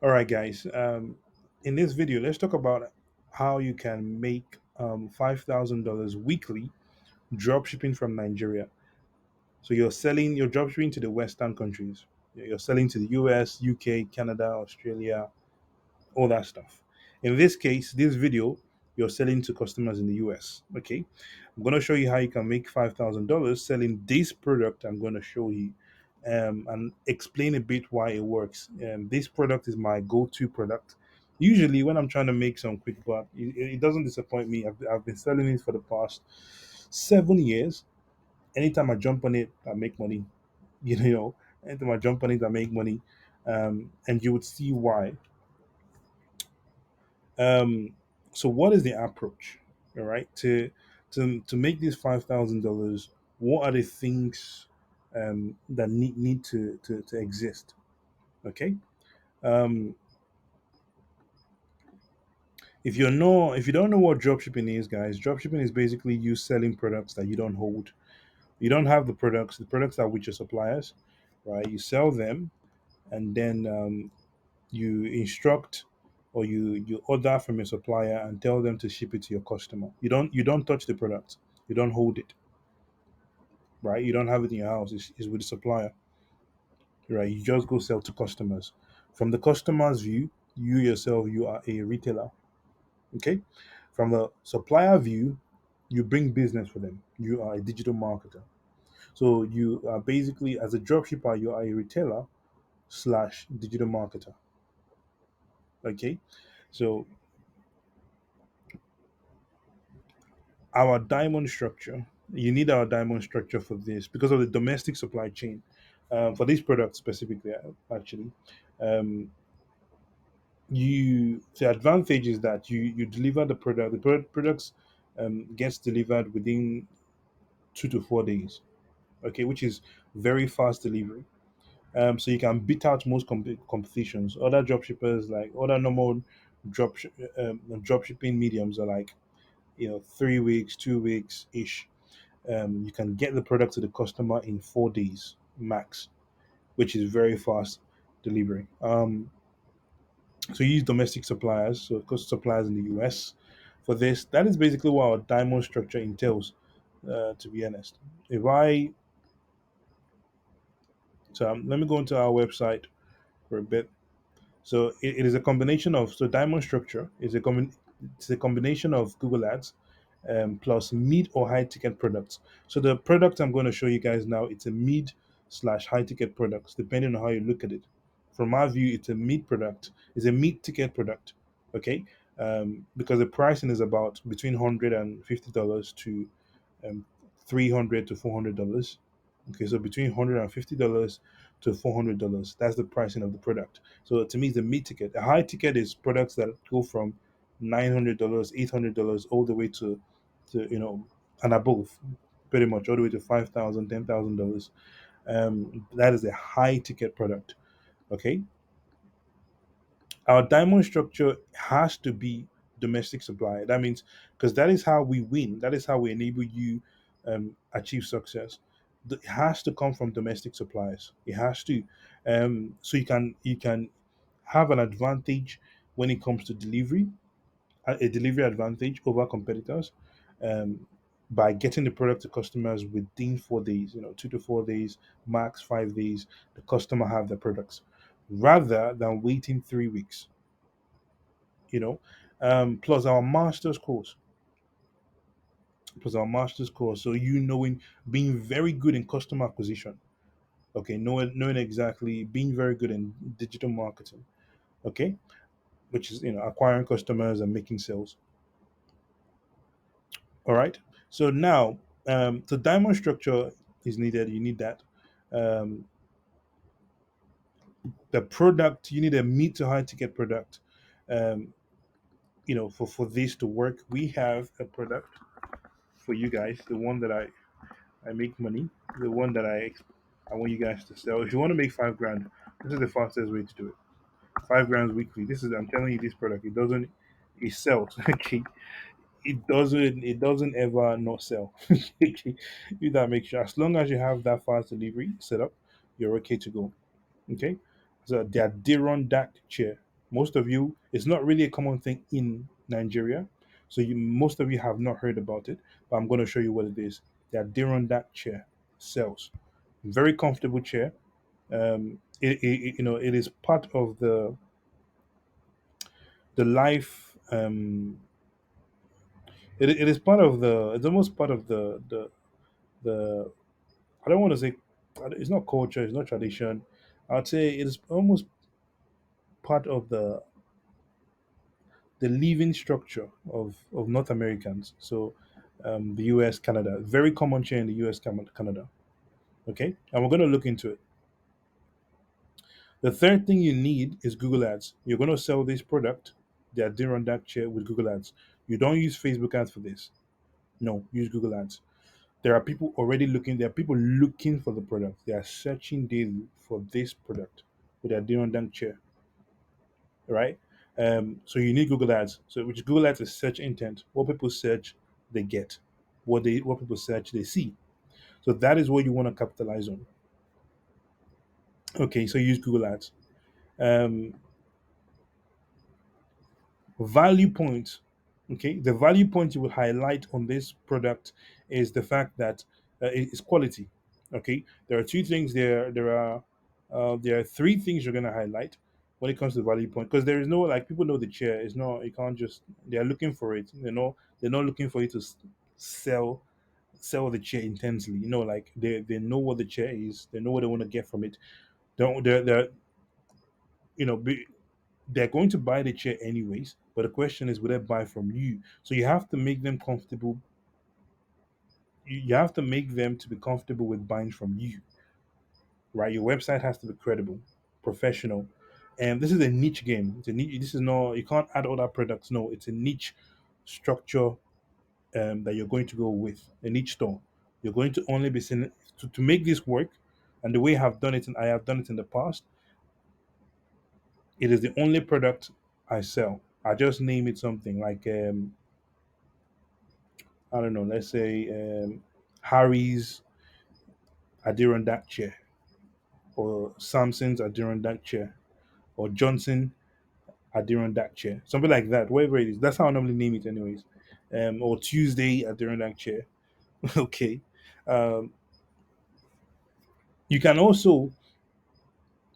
All right, guys. In this video, let's talk about how you can make $5,000 weekly drop shipping from Nigeria. So you're drop shipping to the Western countries. You're selling to the US, UK, Canada, Australia, all that stuff. In this case, this video, you're selling to customers in the US. Okay, I'm going to show you how you can make $5,000 selling this product. I'm going to show you and explain a bit why it works. This product is my go-to product. Usually, when I'm trying to make some quick buck, it doesn't disappoint me. I've been selling it for the past 7 years. Anytime I jump on it, I make money. You know, anytime I jump on it, I make money. And you would see why. Um, so what is the approach? All right, to make this $5,000, what are the things that need to exist? Okay. Um, if you don't know what dropshipping is, guys, dropshipping is basically you selling products that you don't hold. You don't have the products. The products are with your suppliers, right? You sell them, and then you instruct or you order from your supplier and tell them to ship it to your customer. You don't touch the product. You don't hold it, right? You don't have it in your house. It's with the supplier, right? You just go sell to customers. From the customer's view, you yourself, you are a retailer. Okay. From the supplier view, you bring business for them. You are a digital marketer. So you are basically, as a dropshipper, you are a retailer slash digital marketer. Okay. So our diamond structure, you need our diamond structure for this because of the domestic supply chain, for this product specifically, actually. um, the advantage is that you deliver the product. The products gets delivered within 2 to 4 days. Okay, which is very fast delivery. So you can beat out most competitions. Other drop shippers, like other normal drop shipping mediums, are like 3 weeks, 2 weeks ish. You can get the product to the customer in 4 days max, which is very fast delivery. So you use domestic suppliers, so of course suppliers in the US for this. That is basically what our diamond structure entails. To be honest, if I so let me go into our website for a bit. So it is a combination of diamond structure is it's a combination of Google Ads plus mid or high ticket products. So the product I'm going to show you guys now, it's a mid slash high ticket products, depending on how you look at it. From my view, it's a mid product, it's a mid ticket product. Okay. Because the pricing is about between $150 to 300 to $400. Okay, so between $150 to $400, that's the pricing of the product. So to me, it's a mid ticket. A high ticket is products that go from $900, $800 all the way to and above, pretty much all the way to 5,000, $10,000. That is a high ticket product. Okay, our diamond structure has to be domestic supply. That means because that is how we win. That is how we enable you achieve success. It has to come from domestic suppliers. It has to, so you can have an advantage when it comes to delivery, a delivery advantage over competitors. Um, by getting the product to customers within 4 days, 2 to 4 days, max 5 days, the customer have the products, rather than waiting 3 weeks you know plus our master's course so knowing, being very good in customer acquisition. Okay, knowing exactly, being very good in digital marketing. Okay, which is acquiring customers and making sales. All right, so now the diamond structure is needed. You need that. um, the product, you need a mid to high ticket product. um, for this to work, we have a product for you guys, the one that I make money, the one that I want you guys to sell. If you want to make 5 grand, this is the fastest way to do it. 5 grand weekly. This is, I'm telling you, this product, it sells. Okay, it doesn't ever not sell. Okay? You that make sure, as long as you have that fast delivery set up, you're okay to go. Okay, so they run that chair. Most of you, it's not really a common thing in Nigeria. So most of you have not heard about it, but I'm going to show you what it is. The Adirondack chair sells. Very comfortable chair. It is part of the life. It is part of the. It's almost part of the. I don't want to say it's not culture. It's not tradition. I'd say it is almost part of the living structure of North Americans. So the US, Canada, very common chair in the US, Canada. Okay, and we're going to look into it. The third thing you need is Google Ads. You're going to sell this product, the Adirondack chair, with Google Ads. You don't use Facebook ads for this. No, use Google Ads. There are people already looking. There are people looking for the product. They are searching daily for this product with the Adirondack chair, right? So you need Google Ads. So which Google Ads is search intent. What people search, they get. What people search, they see. So that is what you want to capitalize on. Okay, so use Google Ads. Um, Value point. Okay, the value point you will highlight on this product is the fact that it's quality. Okay, there are two things there. There are three things you're going to highlight when it comes to value point, because there is no, like, people know the chair is not, you can't just, they are looking for it. They're not looking for you to sell the chair intensely. Like, they know what the chair is, they know what they want to get from it. Don't they're you know be, they're going to buy the chair anyways, but the question is, will they buy from you? So you have to make them comfortable. You have to make them to be comfortable with buying from you, right? Your website has to be credible, professional, and this is a niche game. It's a niche. This is not, you can't add other products. No, it's a niche structure, that you're going to go with, a niche store. You're going to only be selling to make this work, and the way I have done it in the past. It is the only product I sell. I just name it something like, I don't know, let's say, Harry's Adirondack chair, or Samson's Adirondack chair, or Johnson Adirondack chair, something like that, whatever it is. That's how I normally name it, anyways. Or Tuesday Adirondack chair. Okay. Um, you can also,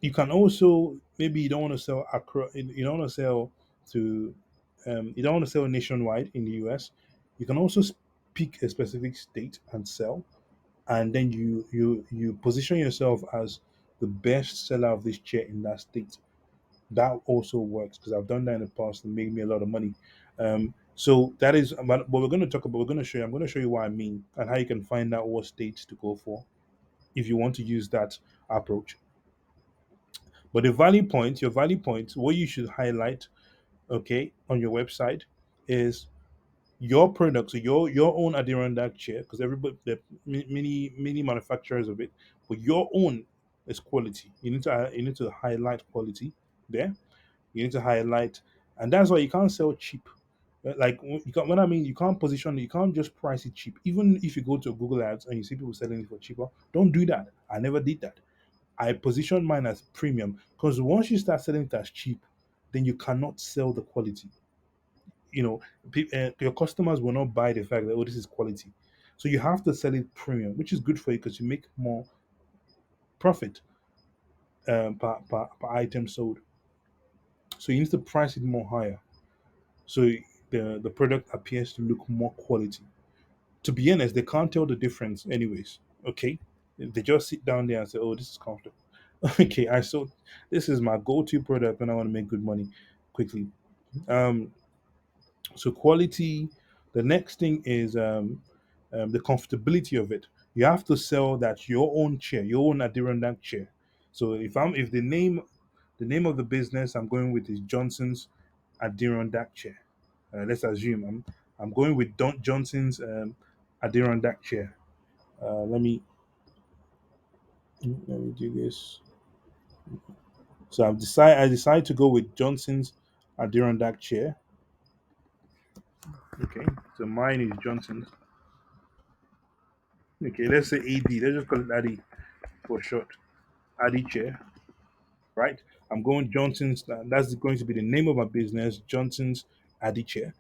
maybe you don't want to sell across. You don't want to sell to, you don't want to sell nationwide in the US. You can also pick a specific state and sell, and then you position yourself as the best seller of this chair in that state. That also works, because I've done that in the past and made me a lot of money. So that is what we're going to talk about. We're going to show you. I'm going to show you what I mean and how you can find out what states to go for if you want to use that approach. But your value point, what you should highlight, okay, on your website is your product, so your own Adirondack chair, because everybody, there are many manufacturers of it, but your own is quality. You need to highlight quality there. You need to highlight, and that's why you can't sell cheap. Like, you can't, when I mean, you can't position it, you can't just price it cheap. Even if you go to Google Ads and you see people selling it for cheaper, don't do that. I never did that. I position mine as premium, because once you start selling it as cheap, then you cannot sell the quality. you know your customers will not buy the fact that, oh, this is quality. So you have to sell it premium, which is good for you because you make more profit, per item sold. So you need to price it more higher, so the product appears to look more quality. To be honest, they can't tell the difference anyways. Okay, they just sit down there and say, oh, this is comfortable. Okay, I sold, this is my go-to product when I want to make good money quickly. um So quality. The next thing is, the comfortability of it. You have to sell that your own chair, your own Adirondack chair. So if the name of the business I'm going with is Johnson's Adirondack chair. Let's assume I'm going with Johnson's, Adirondack chair. Let me do this. So I decide to go with Johnson's Adirondack chair. Okay, so mine is Johnson's. Okay, let's say AD. Let's just call it AD for short. Adi chair, right? I'm going Johnson's. That's going to be the name of my business, Johnson's Adiche.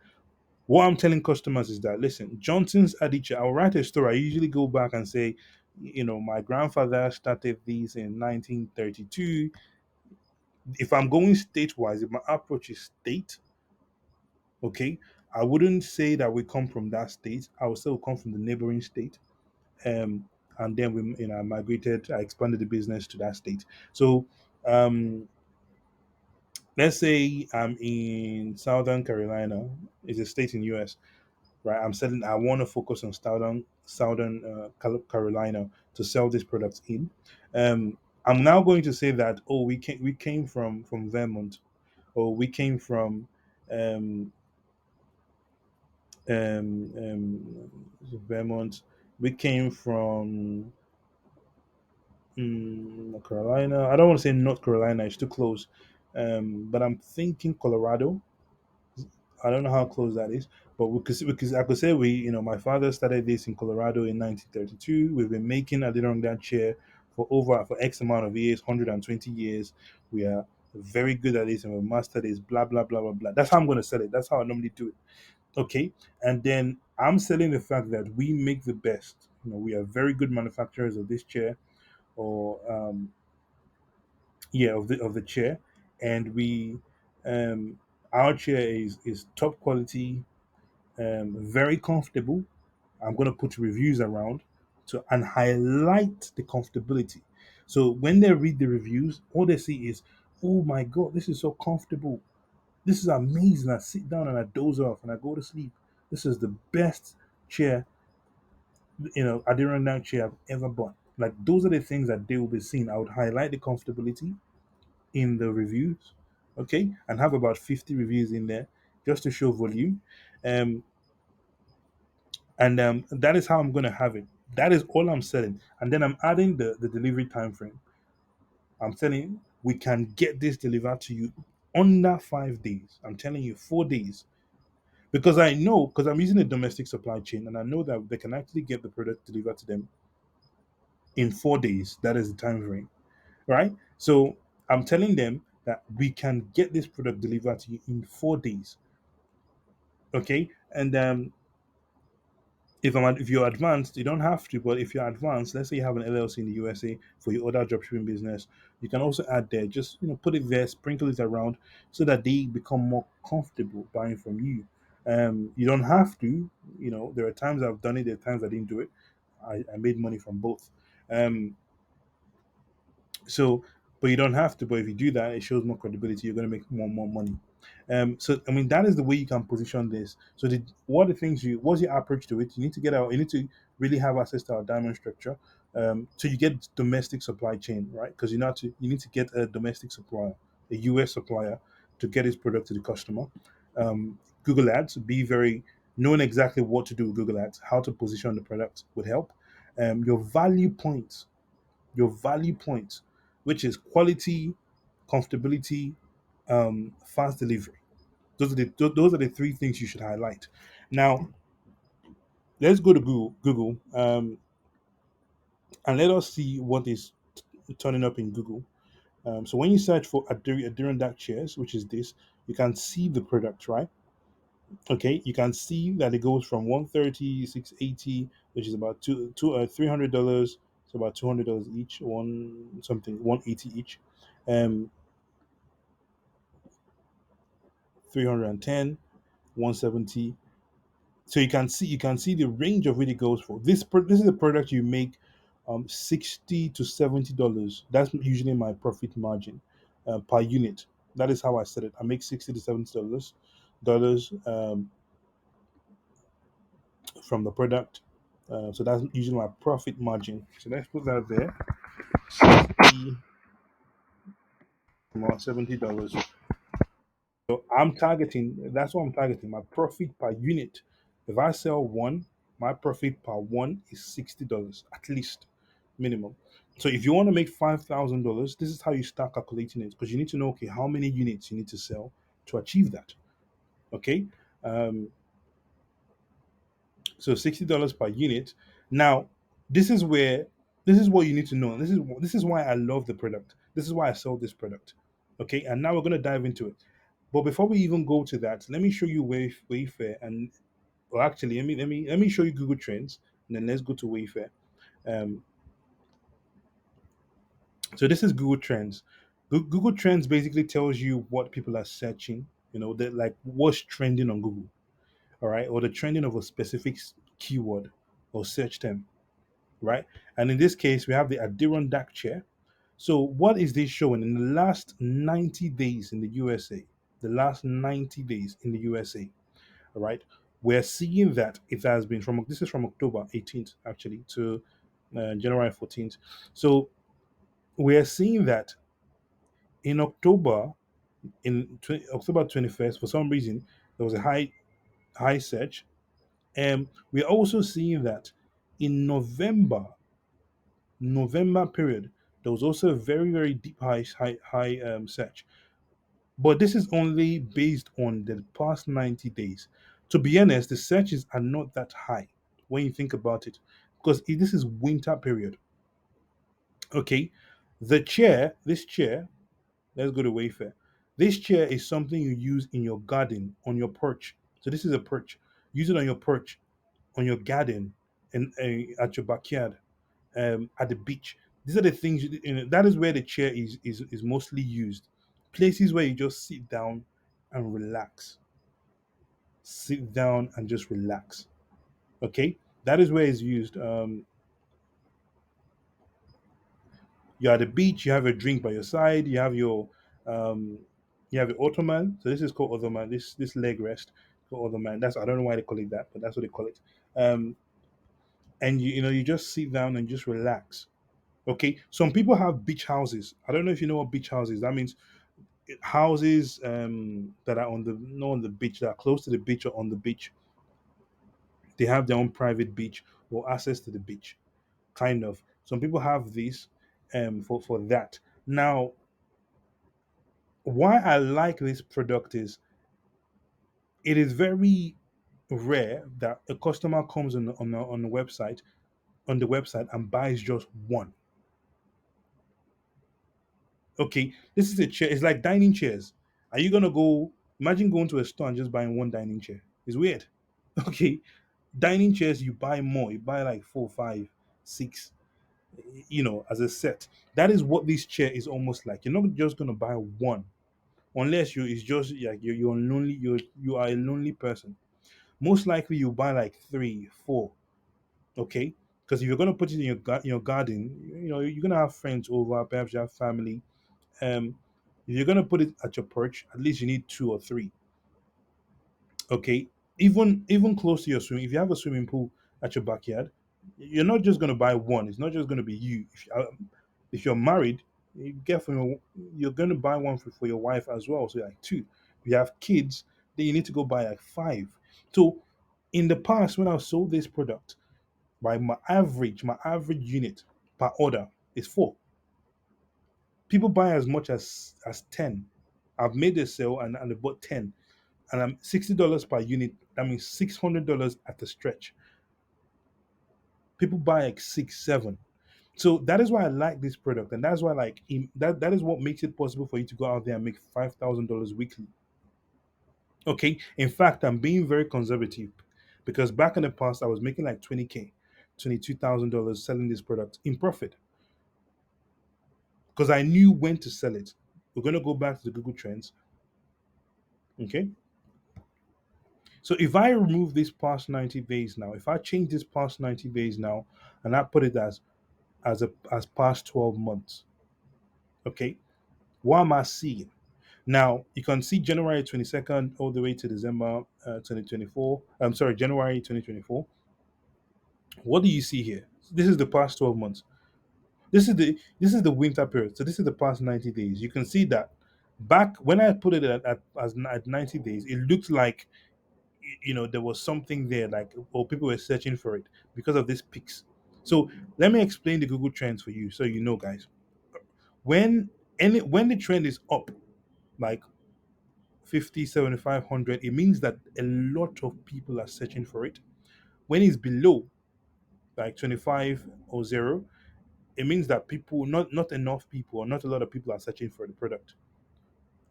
What I'm telling customers is that, listen, Johnson's Adiche, I'll write a story. I usually go back and say, my grandfather started these in 1932. If I'm going state wise, if my approach is state, okay, I wouldn't say that we come from that state. I would say we come from the neighboring state. Um, and then we, migrated, I expanded the business to that state. So, um, let's say I'm in Southern Carolina, it's a state in US, right? I want to focus on Southern Carolina to sell this product in. I'm now going to say that, oh, we came from Vermont, or we came from um, Vermont, we came from North Carolina. I don't want to say North Carolina; it's too close. But I'm thinking Colorado. I don't know how close that is, but because I could say my father started this in Colorado in 1932. We've been making Adirondack chair for X amount of years, 120 years. We are very good at this and we mastered this. Blah blah blah blah blah. That's how I'm going to sell it. That's how I normally do it. Okay, and then I'm selling the fact that we make the best. We are very good manufacturers of this chair, or yeah, of the chair, and we our chair is top quality, very comfortable. I'm going to put reviews around to and highlight the comfortability. So when they read the reviews, all they see is, "Oh my God, this is so comfortable. This is amazing. I sit down and I doze off and I go to sleep. This is the best chair, Adirondack chair I've ever bought." Like those are the things that they will be seeing. I would highlight the comfortability in the reviews, okay, and have about 50 reviews in there just to show volume. Um, and that is how I'm going to have it. That is all I'm selling, and then I'm adding the delivery time frame. I'm telling you, we can get this delivered to you under 5 days. I'm telling you, 4 days, because I know, because I'm using a domestic supply chain, and I know that they can actually get the product delivered to them in 4 days. That is the time frame, right? So I'm telling them that we can get this product delivered to you in 4 days, okay? And if you're advanced, you don't have to, but if you're advanced, let's say you have an LLC in the USA for your other dropshipping business, you can also add there. Just put it there, sprinkle it around, so that they become more comfortable buying from you. You don't have to. There are times I've done it. There are times I didn't do it. I made money from both. Um, so, but you don't have to. But if you do that, it shows more credibility. You're going to make more money. So I mean that is the way you can position this. So what's your approach to it? You need to get out. You need to really have access to our diamond structure. So you get domestic supply chain, right? Because you need to get a domestic supplier, a US supplier, to get his product to the customer. Google Ads, be very knowing exactly what to do with Google Ads, how to position the product would help. Your value points, which is quality, comfortability, fast delivery. Those are the three things you should highlight. Now, let's go to Google, and let us see what is turning up in Google. So when you search for Adirondack chairs, which is this, you can see the product, right? Okay, you can see that it goes from 130, 680, which is about $300. So about $200 each, 180 each, 310, 170. So you can see the range of what it goes for. This is a product you make $60 to $70. That's usually my profit margin per unit. That is how I set it. I make $60 to $70 from the product. So that's usually my profit margin. So let's put that there. 60 $70. So that's what I'm targeting, my profit per unit. If I sell one, my profit per one is $60 at least, minimum. So if you want to make $5,000, this is how you start calculating it, because you need to know, okay, how many units you need to sell to achieve that. Okay. Um, so $60 per unit. Now, this is where this is what you need to know. This is why I love the product. This is why I sell this product. Okay, and now we're going to dive into it. But before we even go to that, let me show you Wayfair, and or actually, let me show you Google Trends, and then let's go to Wayfair. Um, so this is Google Trends. Google Trends basically tells you what people are searching. You know, that like what's trending on Google, all right, or the trending of a specific keyword or search term, right? And in this case, we have the Adirondack chair. So what is this showing in the last 90 days in the USA? The last 90 days in the USA, all right? We're seeing that it has been from this is from October 18th actually to January 14th. So we're seeing that in October, October 21st, for some reason, there was a high search. And we're also seeing that in November period, there was also a very deep high search. But this is only based on the past 90 days. To be honest, the searches are not that high when you think about it, because this is winter period. Okay, this chair, let's go to Wayfair. This chair is something you use in your garden on your perch. So this is a perch. Use it on your perch, on your garden, and at your backyard, at the beach. These are the things that is where the chair is mostly used. Places where you just sit down and relax. Sit down and just relax. Okay, that is where it's used. You're at the beach. You have a drink by your side. Um, you have your ottoman. So this is called ottoman. This leg rest called ottoman. That's I don't know why they call it that, but that's what they call it. Um, and you just sit down and just relax. Okay, some people have beach houses. I don't know if you know what beach houses. That means houses that are on the not on the beach, that are close to the beach or on the beach. They have their own private beach or access to the beach. Kind of. Some people have this for that. Now, why I like this product is it is very rare that a customer comes on the website and buys just one. Okay, this is a chair. It's like dining chairs. Are you gonna go? Imagine going to a store and just buying one dining chair. It's weird. Okay, dining chairs you buy more. You buy like four, five, six. As a set. That is what this chair is almost like. You're not just gonna buy one, unless you. It's just like you're lonely. You are a lonely person. Most likely you buy like three, four. Okay, because if you're gonna put it in your garden, you're gonna have friends over. Perhaps you have family. If you're gonna put it at your perch, at least you need two or three. Okay, even close to your swimming. If you have a swimming pool at your backyard, you're not just gonna buy one. It's not just gonna be you. If you're married, you get from you're gonna buy one for your wife as well. So like two. If you have kids, then you need to go buy like five. So in the past, when I sold this product, my average unit per order is four. People buy as much as 10. I've made a sale and I bought 10, and I'm $60 per unit. That means $600 at the stretch. People buy like six, seven. So that is why I like this product, and that's why that is what makes it possible for you to go out there and make $5,000 weekly. Okay, in fact, I'm being very conservative because back in the past I was making like 20K, $22,000 selling this product in profit because I knew when to sell it. We're going to go back to the Google Trends. Okay, so if I remove this past 90 days now, if I change this past 90 days now, and I put it as past 12 months, okay, what am I seeing? Now you can see January 22nd all the way to December 2024. I'm sorry, January 2024. What do you see here? This is the past 12 months. This is the winter period. So this is the past 90 days. You can see that back when I put it at 90 days, it looked like there was something there, like, or people were searching for it because of these peaks. So let me explain the Google Trends for you, so guys. When when the trend is up, like 50, 75, 100, it means that a lot of people are searching for it. When it's below, like 25 or zero, it means that people, not enough people, or not a lot of people are searching for the product.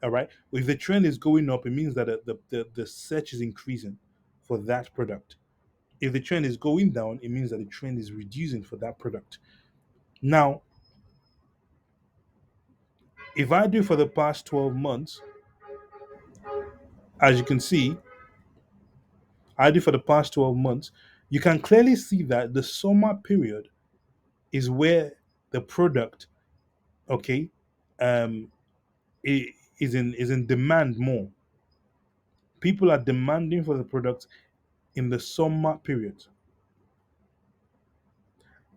All right. If the trend is going up, it means that the search is increasing for that product. If the trend is going down, it means that the trend is reducing for that product. Now, if I do for the past 12 months, as you can see, I do for the past 12 months, you can clearly see that the summer period is where the product, okay, um, is in demand more. People are demanding for the product in the summer period.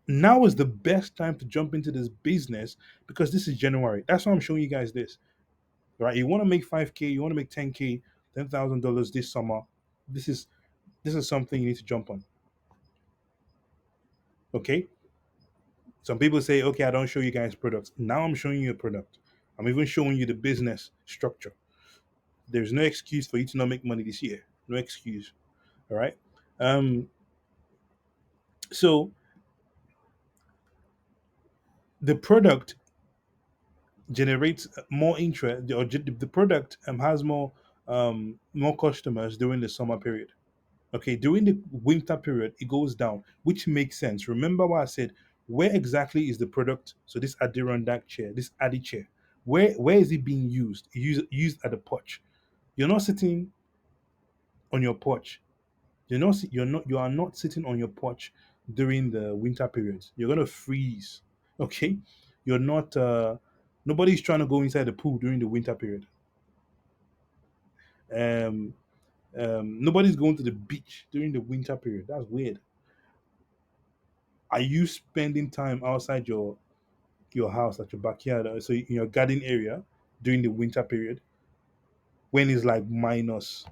Now is the best time to jump into this business because this is January. That's why I'm showing you guys this. Right? You want to make 5K, you want to make 10K, $10,000 this summer. This is this is something you need to jump on. Okay. Some people say, okay, I don't show you guys products. Now I'm showing you a product. I'm even showing you the business structure. There's no excuse for you to not make money this year. No excuse. All right. Um, so the product generates more interest, or the product has more customers during the summer period. Okay, during the winter period, it goes down, which makes sense. Remember what I said? Where exactly is the product? So this Adirondack chair, this Adi chair, where is it being used? Used at the porch. You're not sitting on your porch. You are not sitting on your porch during the winter periods. You're gonna freeze. Okay, you're not. Nobody's trying to go inside the pool during the winter period. Um, nobody's going to the beach during the winter period. That's weird. Are you spending time outside your house at your backyard, so in your garden area during the winter period when it's like minus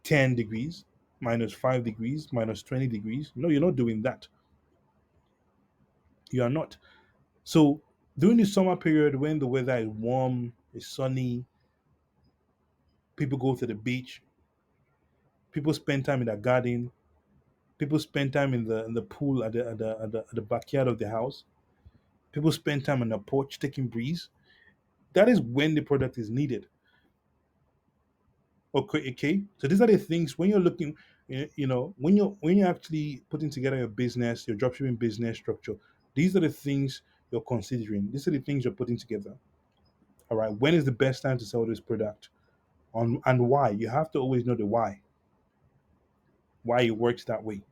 10 degrees, minus 5 degrees, minus 20 degrees? No, you're not doing that. You are not. So during the summer period when the weather is warm, it's sunny, people go to the beach, people spend time in their garden, people spend time in the pool at the backyard of the house, people spend time on the porch taking breeze. That is when the product is needed. Okay, okay. So these are the things when you're looking, when you're actually putting together your business, your dropshipping business structure. These are the things you're considering. These are the things you're putting together. All right. When is the best time to sell this product? On and why? You have to always know the why it works that way.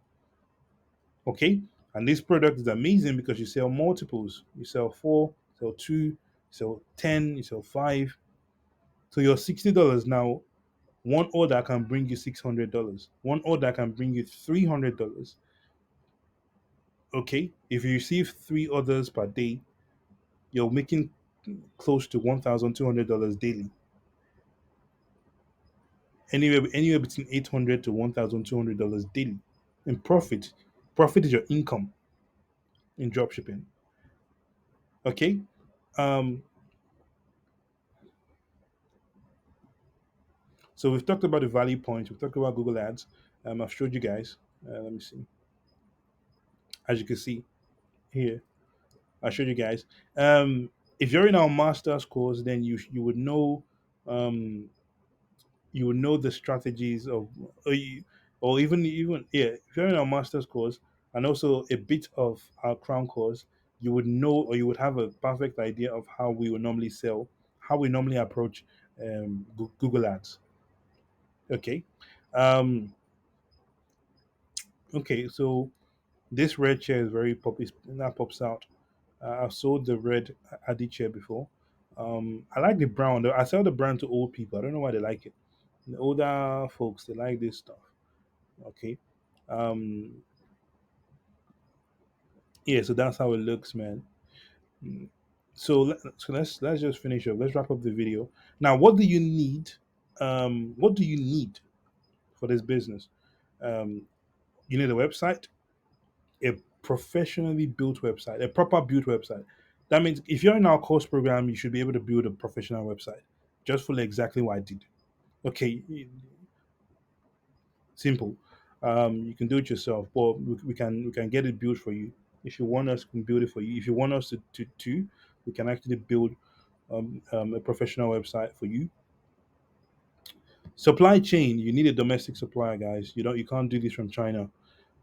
Okay. And this product is amazing because you sell multiples. You sell four, sell two, you sell 10, you sell five. So your $60 now. One order can bring you $600. One order can bring you $300. Okay, if you receive three orders per day, you're making close to $1,200 daily. Anywhere between 800 to $1,200 daily in profit. Profit is your income in dropshipping. Okay, um, so we've talked about the value points. We've talked about Google Ads. I've showed you guys. Let me see. As you can see here, I showed you guys. If you're in our master's course, then you would know the strategies of, or even yeah. If you're in our master's course and also a bit of our crown course, you would know or you would have a perfect idea of how we would normally sell, how we normally approach Google Ads. Okay, um, okay. So this red chair is very poppy. That pops out. I've sold the red Adi chair before. I like the brown. I sell the brown to old people. I don't know why they like it. The older folks, they like this stuff. Okay. Um, yeah, so that's how it looks, man. Mm. So let's just finish up. Let's wrap up the video. Now, what do you need? What do you need for this business? Um, you need a website, a professionally built website, a proper built website. That means if you're in our course program, you should be able to build a professional website. Just follow exactly what I did. Okay, simple. You can do it yourself, but we can get it built for you. If you want us, we can build it for you. If you want us to we can actually build. a professional website for you. Supply chain, you need a domestic supplier, guys. You can't do this from China.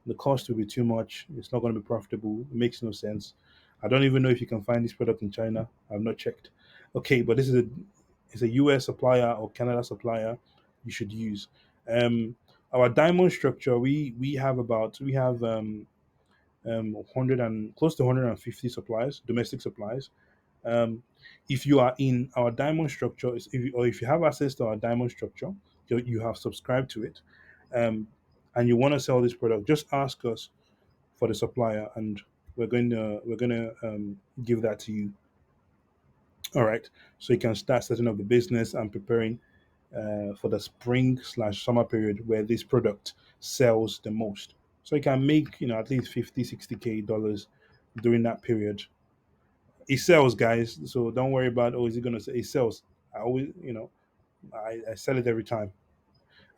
The cost will be too much. It's not going to be profitable. It makes no sense. I don't even know if you can find this product in China. I've not checked. Okay, but this is a US supplier or Canada supplier you should use. Um, our diamond structure, we have 100 and close to 150 suppliers, domestic suppliers. Um, if you are in our diamond structure, or if you have access to our diamond structure, you have subscribed to it, um, and you want to sell this product, just ask us for the supplier, and we're going to give that to you. All right, so you can start setting up the business and preparing for the spring/summer period where this product sells the most. So you can make at least 50, 60K dollars during that period. It sells, guys. So don't worry about, oh, is it gonna say it sells? I always, I sell it every time.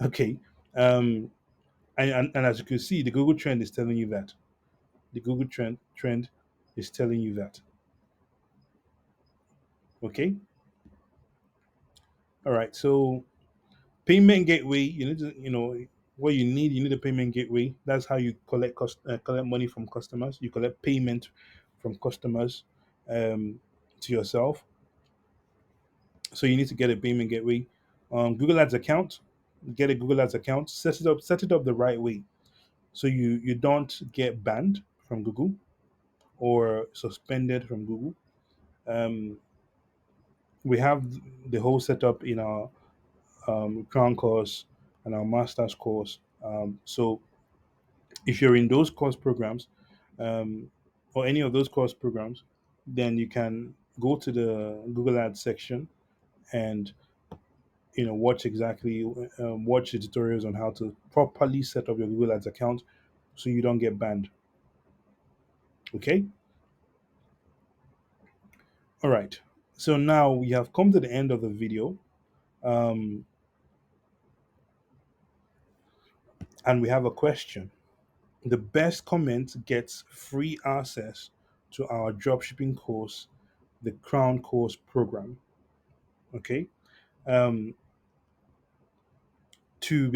Okay. Um and as you can see, the Google trend is telling you that. The Google trend is telling you that. Okay. All right. So payment gateway, what you need a payment gateway. That's how you collect money from customers. You collect payment from customers to yourself. So you need to get a payment gateway. Google Ads account. Get a Google Ads account. Set it up the right way, so you don't get banned from Google or suspended from Google. Um, we have the whole setup in our Crown course and our Masters course. So if you're in those course programs, um, or any of those course programs, then you can go to the Google Ads section and watch the tutorials on how to properly set up your Google Ads account so you don't get banned. Okay. All right. So now we have come to the end of the video, um, and we have a question. The best comment gets free access to our dropshipping course, the Crown Course program. Okay. Um, to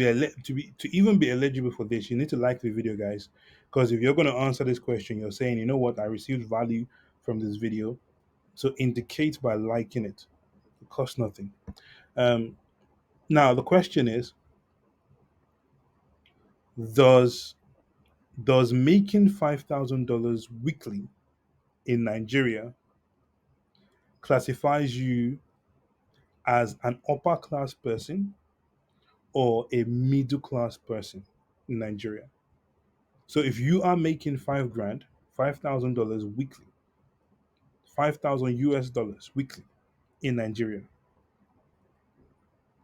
even be eligible for this, you need to like the video, guys. Because if you're going to answer this question, you're saying, you know what, I received value from this video. So indicate by liking it. It costs nothing. Um, Now the question is, does does making $5,000 weekly in Nigeria classifies you as an upper class person or a middle class person in Nigeria? So if you are making 5 grand, $5,000 weekly, 5,000 US dollars weekly in Nigeria,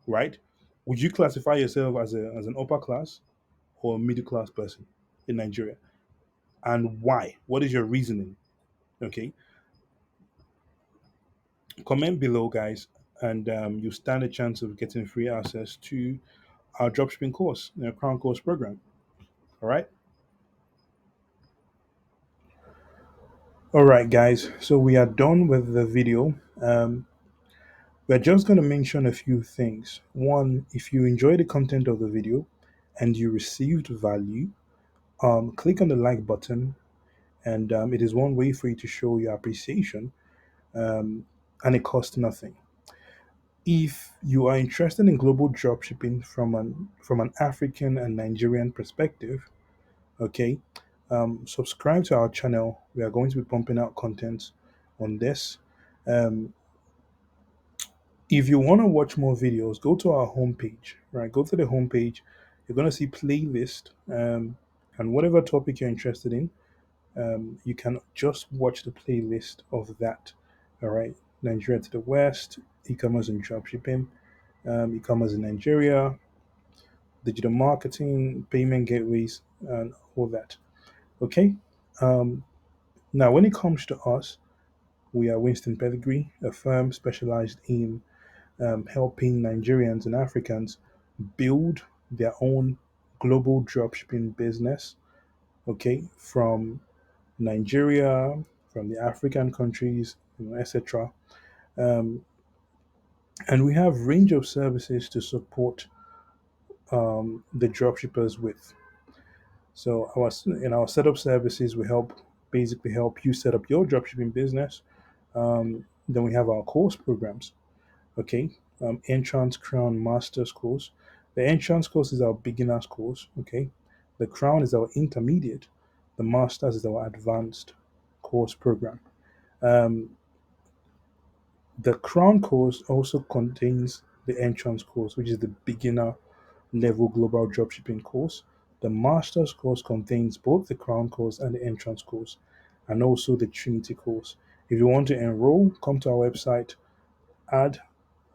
right? Would you classify yourself as an upper class or a middle class person in Nigeria? And why? What is your reasoning? Okay, comment below, guys, and you stand a chance of getting free access to our dropshipping course, Crown Course program. All right. All right, guys. So we are done with the video. We're just going to mention a few things. One, if you enjoy the content of the video and you received value, click on the like button, and it is one way for you to show your appreciation, um, and it costs nothing. If you are interested in global dropshipping from an African and Nigerian perspective, okay, subscribe to our channel. We are going to be pumping out content on this. Um, if you want to watch more videos, go to our homepage. Right, go to the homepage. You're going to see playlist, and whatever topic you're interested in, you can just watch the playlist of that. All right, Nigeria to the West, e-commerce and dropshipping, e-commerce in Nigeria, digital marketing, payment gateways, and all that. Okay. Um, Now, when it comes to us, we are Winston Pedigree, a firm specialized in helping Nigerians and Africans build their own global dropshipping business. Okay, from Nigeria, from the African countries, etc. Um, and we have range of services to support the dropshippers with. So in our setup services, we basically help you set up your dropshipping business. Then we have our course programs. Okay, entrance, crown, master's course. The entrance course is our beginner's course. Okay, the crown is our intermediate. The master's is our advanced course program. Um, the crown course also contains the entrance course, which is the beginner level global dropshipping course. The master's course contains both the crown course and the entrance course, and also the Trinity course. If you want to enroll, come to our website, add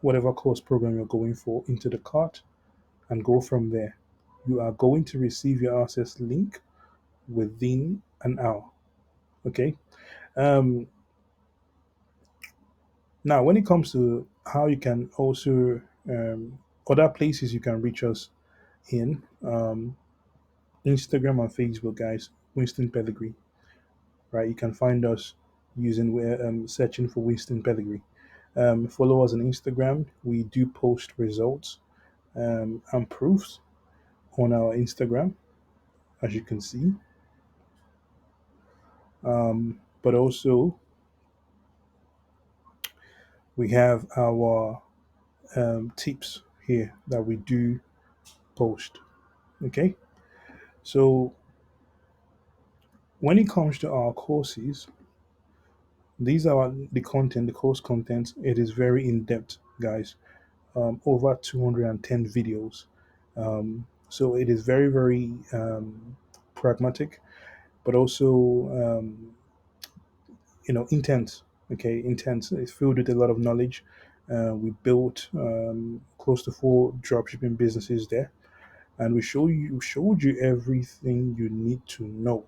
whatever course program you're going for into the cart, and go from there. You are going to receive your access link within an hour. Okay. Um, Now, when it comes to how you can also other places you can reach us in Instagram and Facebook, guys. Winston Pedigree, right? You can find us using searching for Winston Pedigree. Follow us on Instagram. We do post results and proofs on our Instagram, as you can see. But also, we have our tips here that we do post. Okay, so when it comes to our courses, these are the content, the course content. It is very in depth, guys. Over 210 videos. So it is very, very pragmatic, but also intense. Okay, intense. It's filled with a lot of knowledge. We built close to four dropshipping businesses there, and we showed you everything you need to know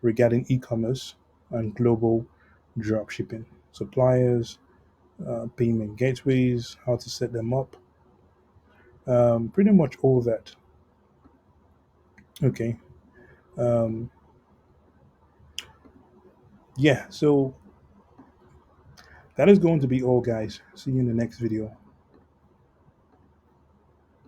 regarding e-commerce and global dropshipping, suppliers, payment gateways, how to set them up, pretty much all that. Okay. Um, yeah, so that is going to be all, guys. See you in the next video.